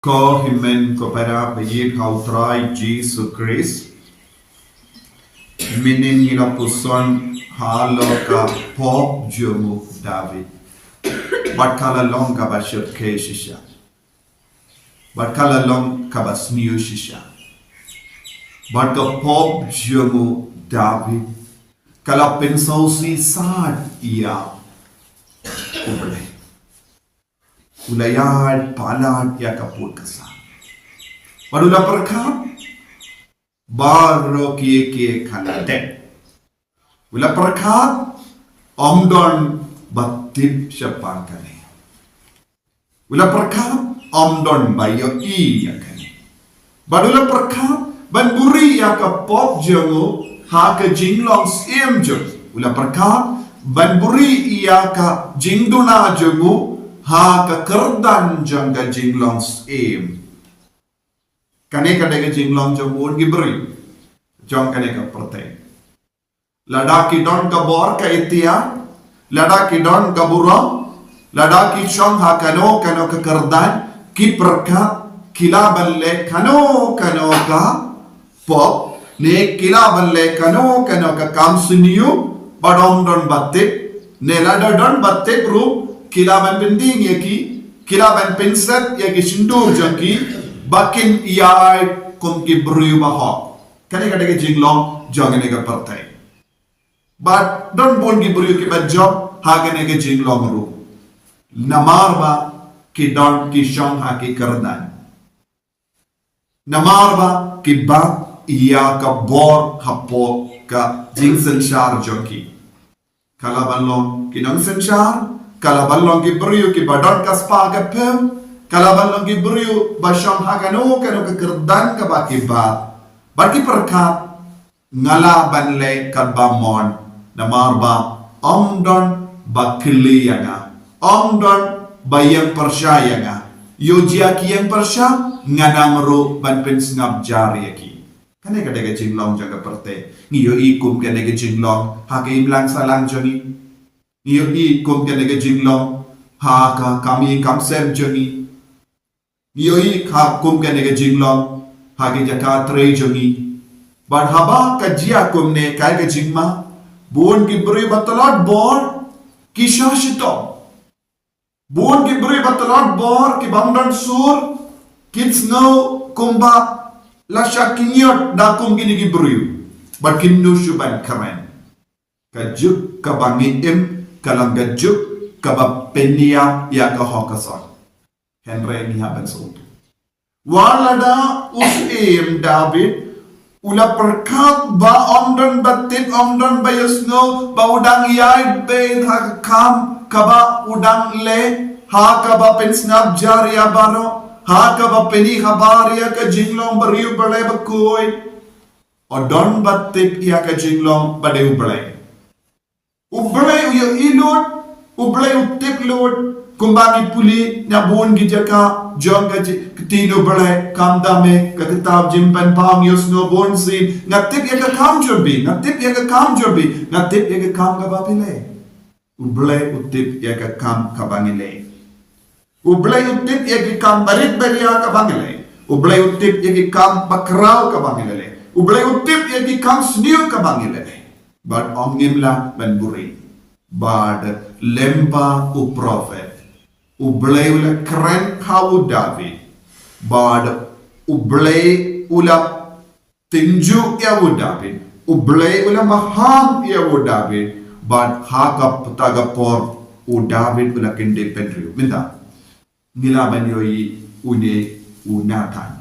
Ko himen ko para bayit hautrai Jesus Christ. Minin nila puson halo ka pop jumu David. Bat kala long ka ba Jingshisha. Bat kala long ka ba Jingshisha. Bat ka pop jumu David. Kala pensau si sad ia ubre. Ulayad, palad, ya kaput kasa. Padula perkap, baro kie kalade. Ula perkap, omdon batip siapa kani. Ula perkap, omdon bayo iya kani. Badula perkap, banburi ya kapop jongo, ha ke jinglong sim jong. Ula perkap, banburi iya ka jingduna jongo, ha ka Khristan jangga jinglong im kane ka jinglong jong un gibri jong kane ka prate ladaki don ka bor ka itia ladaki don ka buro ladaki shong ha kano ka Khristan ki praka kila balle kano ka pop ne kila balle kano ka kam suniyu badom don batte ne lada don batte ru kilaban bending yaki kilaban penset yaki sindur jangki bakin iai kum ki bru bahok kane kade ke jinglong jangane ka partai but don't bon ki bru ki bajjob hagane ke jinglong ru namar ba ki don ki shong ha ki Khristan namar ba ki ba iya ka bor hapo ka Jingshisha jangki kalaban long ki nang senshar kalabalong ki beriu ki badon kaspa ka pem kalabalong ki beriu basham hagano kano ka Khristan ka baki ba baki perka ngala banle kadbamon namar ba omdon bakili yanga omdon bayang persya yanga yojia ki yang persya nganamro ban pensngap jari yaki kane kadega jinglong jaga perte ngiyo ikum kadega jinglong hakim lang salang jangi Iyo kum kene ke jinglong ha ka kami kamsem jongi iyo kum kene ke jinglong ha ke jaka tre jongi ban haba ka jia kum ne kai ke jingma bon ki bri batalot bor ki shashito bon ki bri batalot bor ki bamdan sur kids no kumba la shakinyot da kum gini ki bri bat kinnu shuban karen ka juk ka bangi im kalang gajuk kabab penia ya ka hokason Henry ni haban so walada usim David ula perkat ba omdon batit omdon bayasno ba udang yai be kam kaba udang le ha kaba pensnab jaria baro ha kaba peni habaria ka jinglong bariu balai bakoi odon batit ya ka jinglong badeu balai ublay uyo ilot ublay utip lot kumbangi puli nyabun gijaka jonga tino blay kamdame katitab jimpan pam yosno bonsin ngatip yaga kam jobi ngatip yaga kam jobi ngatip yaga kam gabapile ublay utip yaga kam kabangile ublay utip yaga kam barit beria kabangile ublay utip yaga kam bakraw kabangile ublay utip yaga kam sniu kabangile but omngimla banburi bad lempa u prophet ublay ula kren kawu David bad ublay ula tinju yawu David ublay ula maham yawu David bad hakap tagapor u David ula kende pedriu minta nilaban yoyi une u Nathan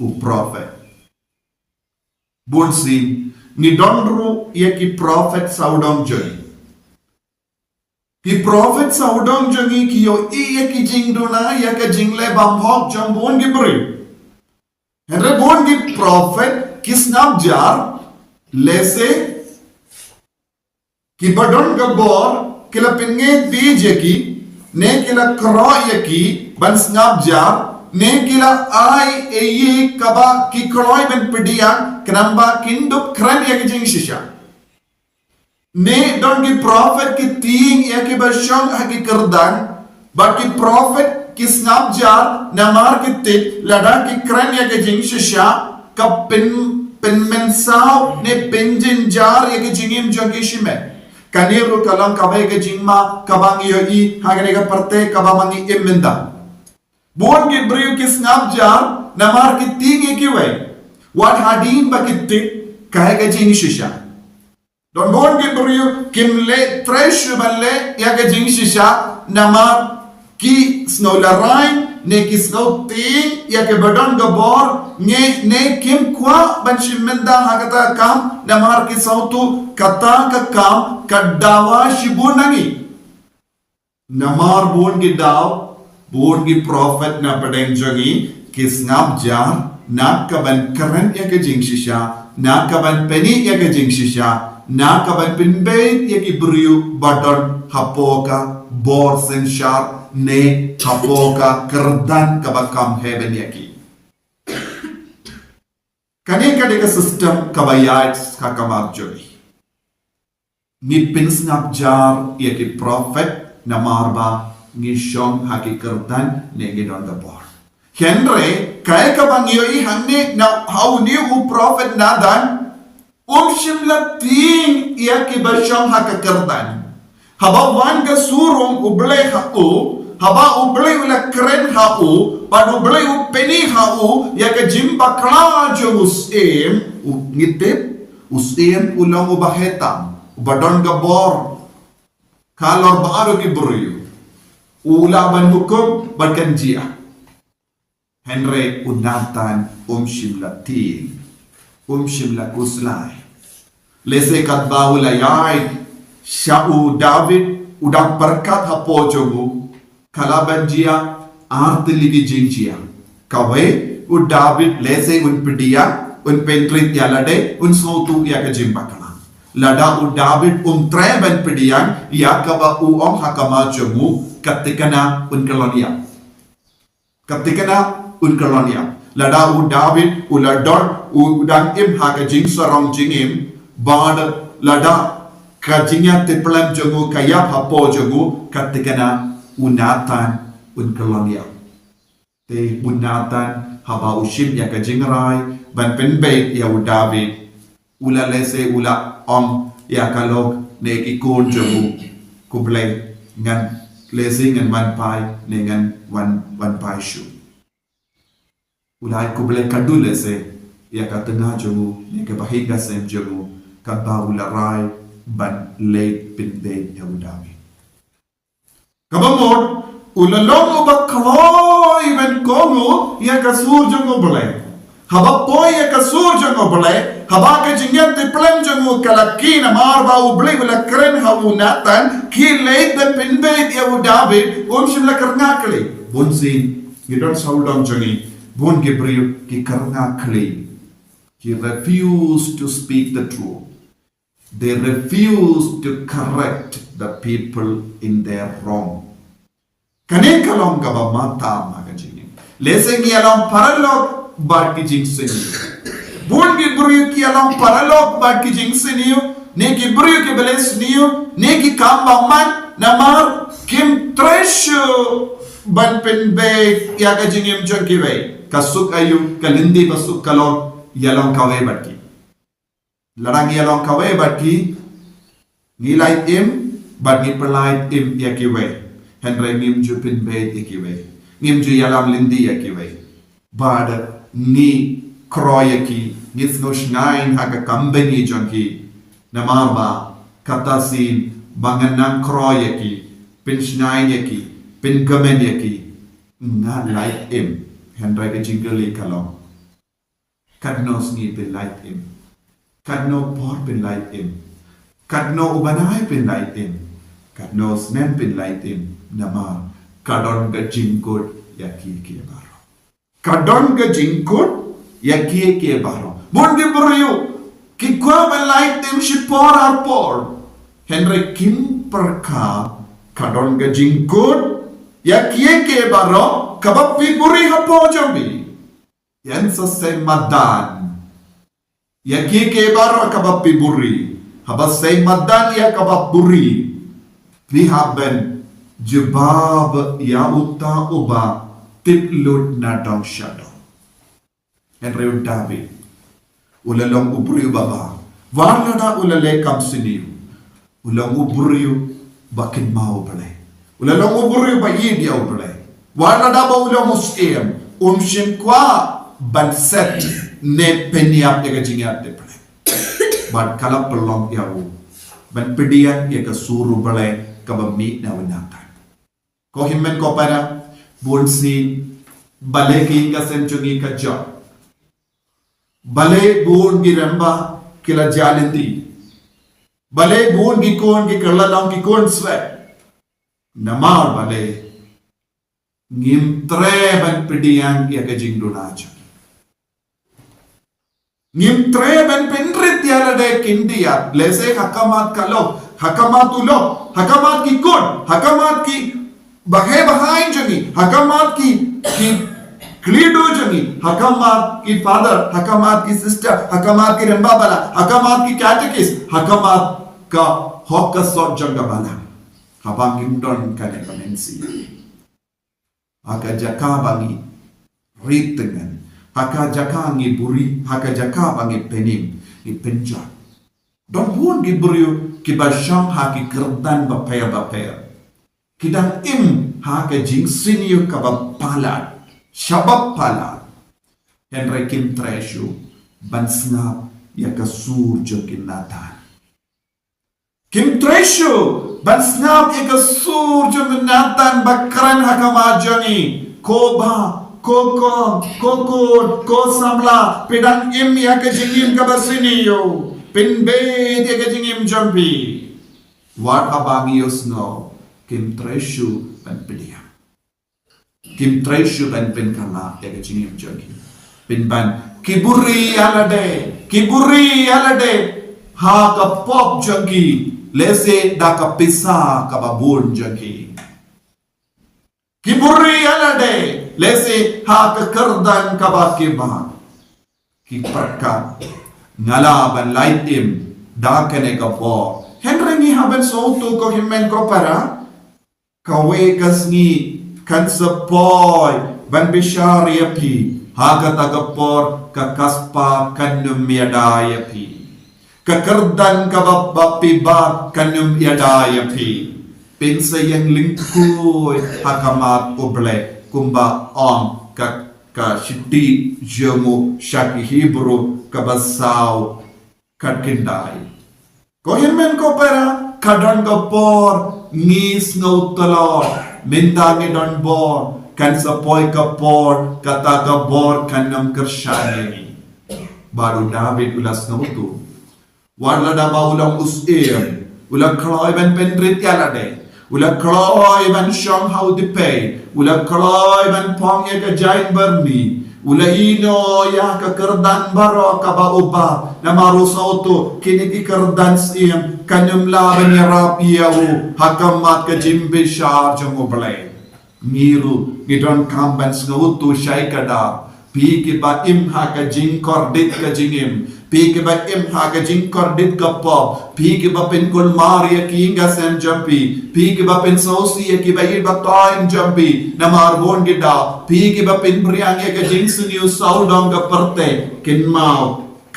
u prophet bunsin ni donru yaki prophet saudong joni ki prophet saudong jongi kiyo yaki jingduna yaka jingle bamhok jambon gibri henre bon gi prophet kisnab jar lese ki badon gabor kila pinge bij yaki ne kila kro yaki ban snab jar ne kila ai eyi kaba ki kroy ben pidiyan knamba kindup kran yaki Jingshisha ne don ki prophet ki ting yaki bashong haki Khristan but ki prophet kisngap jar namar kitit lada ki kren ya ke jingshisha ka pen mensau ne penjin jar ya ke jingim jogi shime kaniru kalang kabai ke jingma kabang yoi hagane ka parte kabamangi imenda bon ki briu kisngap jar namar kiting ya ki wai wat hadin ba kitit kahe ke jingshisha don bon ki briu kimle fresh balle ya ke jingshisha namar ki snow larai ne ki snow ting ya ke badan gabor ne kim kwa banshimenda hagata kam namar ki sautu kata ka kam kadawa shibunangi namar bon ki daw bon ki prophet na padeng jangi ki snap jar na kaban karen ya ke jingshisha na kaban peni ya ke jingshisha na kaban pinbe ya ki briu badan hapoka bor senshar ne hapoka kerdan kabakam heaven yaki kane kadeka system kabayat kakamar jodi ni pinsnap jar yaki prophet namarba ni shom haki kerdan ne gedon the bor henre kay kabang yoi hanne na how new prophet nadan shimla ting yaki basham haka kerdan haba wan ka surong uble hau haba uble ula kren hau pad uble u peni hau ya ka jimba kla jo usem ngitip usem ulang ubahetam ubadon gabor kalor baaro ki buryu ula ban hukum barkan jia henre unatan shimla ting shimla uslai lese kat baula yai Syau David udang perkat hapo jogu kalaban jia art ligi jinjia kawe u David lese un pedia un pentrit ya lade un sautu ya ke jimbakana lada u David treban pedian ya kaba u hakama jogu katikana un kolonia lada u David u ladon udang im haka jing sarong jingim bad lada kajinya teplam jogu kaya hapo jogu katikana unatan unkolonia te unatan haba ushim ya kajingrai ban penbe ya David ula lese ula ya kalog ne ikon jogu kuble ngan lese ngan wan pai ne ngan wan pai shu ula kuble kadu lese ya katengah jogu ne ke bahiga sem jogu kaba ula rai ban late pinbe ya David kabamod ulalong ubak kaloy ben kongo ya kasur jongo boleh haba poy ya kasur jongo boleh haba ke jingyat te plan jongo kalakina marba uble wala kren hawu natan ki late ben pinbe ya David shimla karna kali bonsin gidon saudam jongi bon Gabriel ki karna kali he refused to speak the truth. They refuse to correct the people in their wrong. Kane kalong gaba mata magajini. Leseng yalang paralog bad ki jingsini. Bun ki buru ki yalang paralog bad ki jingsini. Ne ki buru ki beles niyo. Ne ki kamba man namar kim tresh ban penbe yaga jingim jangkiwe. Kasuk ayu kalindi basuk kalong yalang kawe bad ki. Larang yalong kawe baki ngilait im bad ni pelait im yakiwe henre ngim ju pinbe yakiwe ngim ju yalam lindi yakiwe bad ni kroyaki nisnosh nine haga company jonki namama katasin banganang kroyaki pin nine yaki pin gamen yaki nga light im henre ke jingle kalong kadnos ni pe light im kadno por pin light im kadno ubanai pin light im kadno snem pin light im nama kadon ga jingkut yaki ke baro kadon ga jingkut yaki ke baro mon ge brio ki kwa ben light im shi por ar por henry kim perka kadon ga jingkut yaki ke baro kabab pi buri hapo jambi yan sa se madan yaki ke baro kabab piburi habas say madan ya kabab buri vi haben jebab ya uta uba titlut na dong shadow. Henry David ulalong ubriyo baba warlada ulale kamsiniyo ulang ubriyo bakin mau bale ulalong ubriyo ba yidiya bale warlada ba ulang muskiem shimkwa banset ne penyap ya jingat de bale bad kala pelong yawo ban pedian ya suru bale kabami na wanakan ko himmen ko para bunsi bale ki ka senchungi ka job bale buon gi ramba kila jalindi bale buon gi kon gi kala ki kon sve namar bale ngim treban pediang ya ka jingdunaja ngim treban penrit ya de kindia lese hakamat kalo hakamat ulo hakamat ki kon hakamat ki bahay jangi hakamat ki Klido jangi, hakamat ki father, hakamat ki sister, hakamat ki rembabala, hakamat ki catechist, hakamat ka hokasot jangabala. Habang indon ka ne kamensi. Haka jaka bangi ritengan, haka jaka ngi buri, haka jaka bangi penim, ni penja. Don buon gi buriu ki basham haki kerdan bapaya. Kidang haka jingsiniyo ka bapalat. Shabab pala Henry Kim Treshu bansnap ya kasur jokin Nathan Kim Treshu bansnap ya kasur jokin Nathan bakran hakama jani koba koko ko samla pedang ya kajingim kabasiniyo pinbe ya kajingim jampi what abangios no Kim Treshu ban pedia Kim Treshu ban kala ya kecingim jogi ban kiburi alade ha ka pop jogi lese da ka pisa ka babun jogi kiburi alade lese ha ka kardan ka bakiba ki parka ngala ban laitim da kene ka po Henry ni haben so to ko himmen ko para kawe kasni kan sepoy ban bishari api haga tagapor kakaspa kanum yadaya pi kakardan kabapi ba kanum yadaya pi pinsa yang lingkuy hakamat oble kumba om ka shiti jamu shaki hebrew kabasaw katkindai ko himmen ko para kadang kapor ngis ngautalor Mindangi don bor kan sapoy kapor kata kabor kanam kershani baru David ulas ngamutu warla da ulang usir ulang kloy ban pendrit yalade ulang kloy ban shong how to pay ulang kloy ban pong ya ka jain berni ulaino ya ka kerdan baro ka ba uba na marusa to kiniki kerdan siem kanyum laban ya rapiyaw hakamat ka jimbishar jangobale miru gidon kambans ngautu syai kada pi ki ba im ha ka jingkordit ka jingim pi ki ba im ha ka jingkordit ka pop pi ki ba pen kol maria ki inga sen jampi pi ki ba pen sausi ki ba ir ba time jampi na marbon gida pi ki ba pen briang ka jingsuniu saudong ka perte kin mau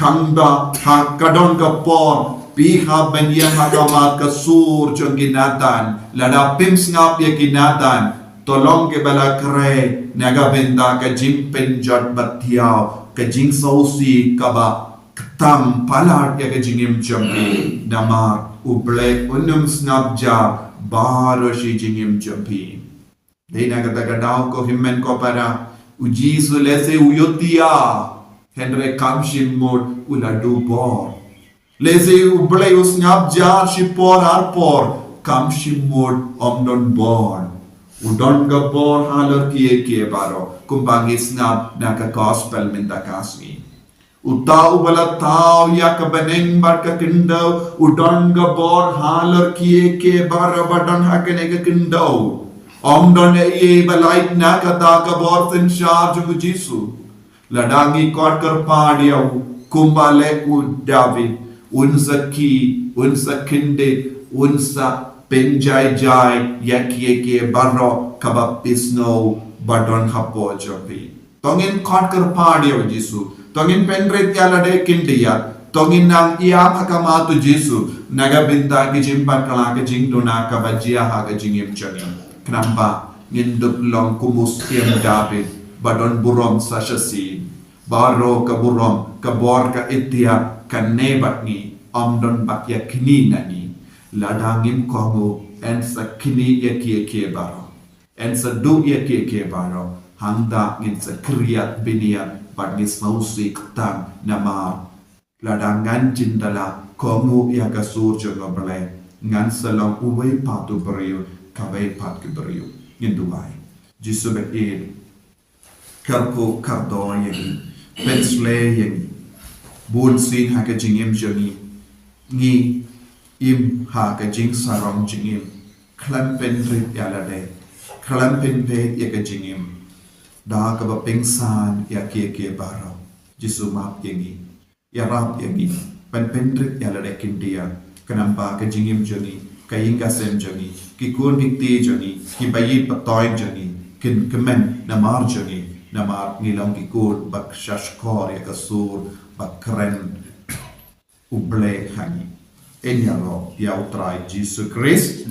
kanda ha kadon ka por Piha banyang hakamat kasur jong ginatan lada pims ngap ya ginatan tolong ke bala kre naga benda ka jimpen jot batiaw ka jing sausi ka ba ketam palat ya ka jingim jampi nama uble unum snap ja baro shi jingim jampi dena kata kadaw ko himmen ko para uji sulese uyotia Henry kamshin mod uladu bor Leze ublay usngap jar shipor arpor kam shimod omdon born udon ga bor halar kiye baro kumbangi snap naka gospel minta kasmi utau bala tau ya ka beneng bar ka kindo udon ga bor halar kiye baro badan hakene ka kindo omdon e balait naka ta ka bor sin charge mujisu ladangi kot kar padiau kumbale u David unsa ki, unsa kinde, unsa penjai jai yakie barro kabapisno badon hapo jopi tongin kot kerpadio Jisu tongin pendrit yalade kindia tongin nang iam hakama tu Jisu naga binta ki jimpat kala ke jingdona kabajia ha ke jingim chani kenapa ngindup long kumus tiam David badon burom sashasi baro ka burom ka bor ka itia kan nebat ni amdon bakya kini nani ladangim kongo en sa kini ya kie baro en sa du ya kie baro hangda ngin sa kriyat binia bad ngis mausik tang nama ladangan jindala kongo ya kasur jongo bale ngan salong uwe patu beriyo kawai pat ke beriyo ngin duwai Jisu be karko kardo yang pensle yang bun sin ha ka jingim joni ngi im ha ka jing sarong jingim klampen rit yalade klampen pe ya ka jingim da ka ba pengsan ya ke baro Jisu map yangi ya rap yangi pen rit yalade kindia kanamba ka jingim joni ka inga sem joni ki kun dikti joni ki bayi patoy joni kin kemen namar joni namar ngilang ki kun bak shashkor ya kasur bak kren uble hani enyalo ya utrai Jesus Christ.